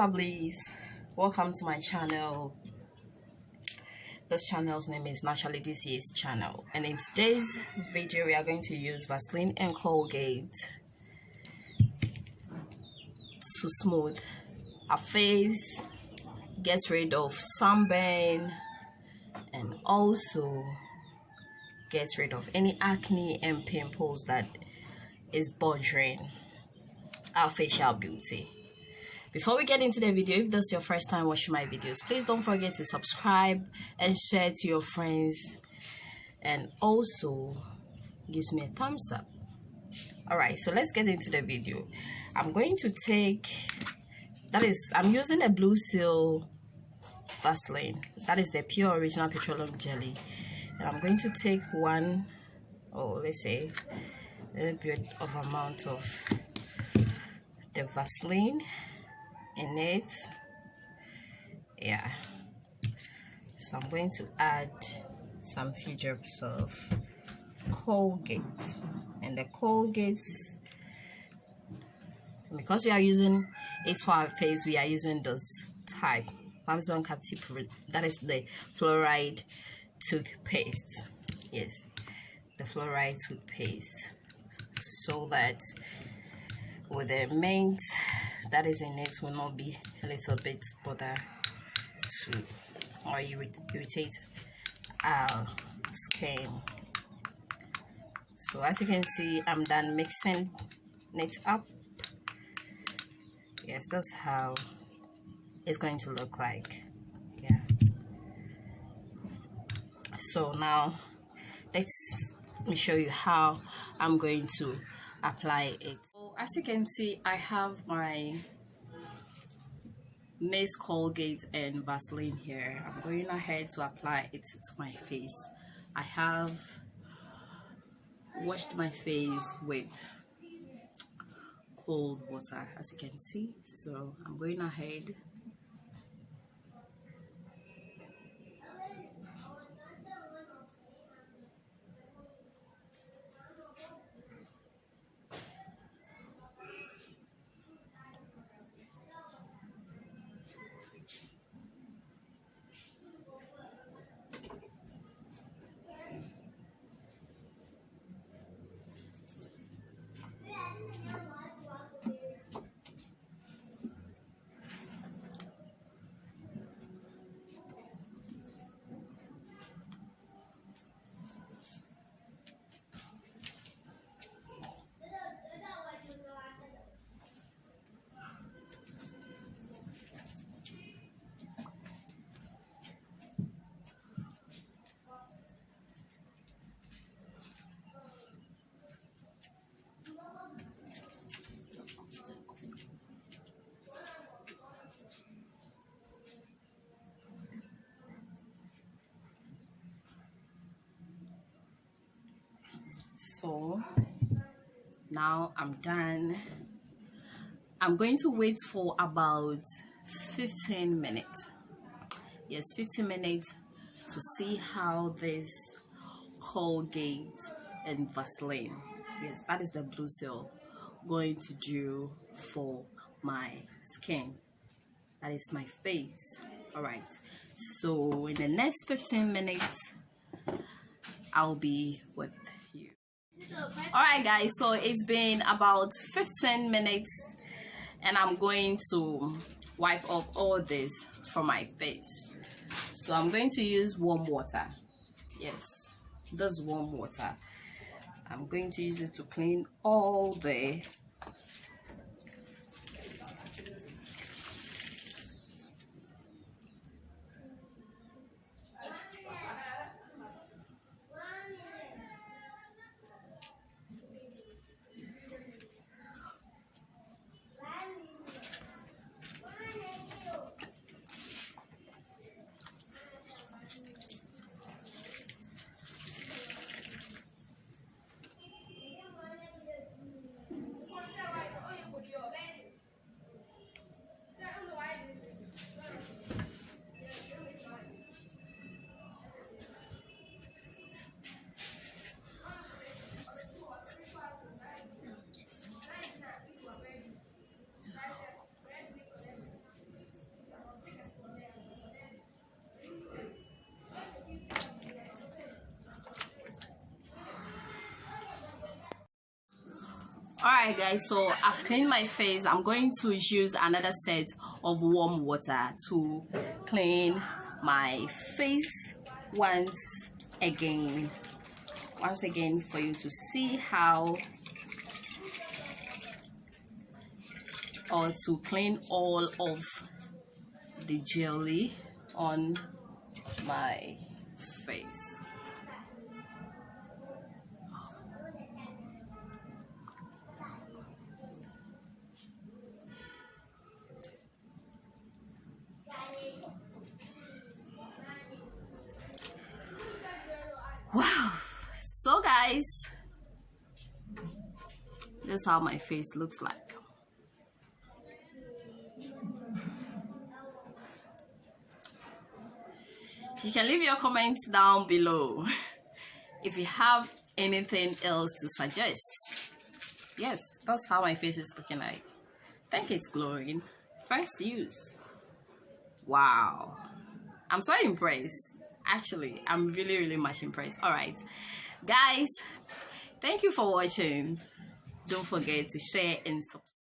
lovelies, welcome to my channel. This channel's name is Naturally DC's channel, and in today's video we are going to use Vaseline and Colgate to smooth our face, get rid of sunburn, and also get rid of any acne and pimples that is bothering our facial beauty. Before we get into the video, if this is your first time watching my videos, please don't forget to subscribe and share to your friends, and also gives me a thumbs up. Alright, so let's get into the video. I'm going to take, I'm using a Blue Seal Vaseline. That is the pure original petroleum jelly. And I'm going to take let's say a little bit of amount of the Vaseline in it. Yeah, so I'm going to add some few drops of Colgate, and the Colgates, because we are using it for our face, we are using this type. That is the fluoride toothpaste. Yes, the fluoride toothpaste, so that with the mint that is in it will not be a little bit bother to or irritate our skin. So as you can see, I'm done mixing it up. Yes, that's how it's going to look like. Yeah, so now let me show you how I'm going to apply it. So as you can see, I have my Miss Colgate and Vaseline here. I'm going ahead to apply it to my face. I have washed my face with cold water, as you can see. So I'm going ahead . So now I'm done. I'm going to wait for about 15 minutes. Yes, 15 minutes to see how this Colgate and Vaseline, yes, that is the Blue Seal, going to do for my skin. That is my face. Alright, so in the next 15 minutes I'll be with you. Alright guys, so it's been about 15 minutes and I'm going to wipe off all this from my face. So I'm going to use warm water. Yes, this warm water. I'm going to use it to clean all the Alright guys, so I've cleaned my face. I'm going to use another set of warm water to clean my face once again for you to see how, or to clean all of the jelly on my face. Wow, so guys, this is how my face looks like. You can leave your comments down below if you have anything else to suggest. Yes, that's how my face is looking like. I think it's glowing. First use. Wow, I'm so impressed. Actually, I'm really much impressed. All right guys, thank you for watching. Don't forget to share and subscribe.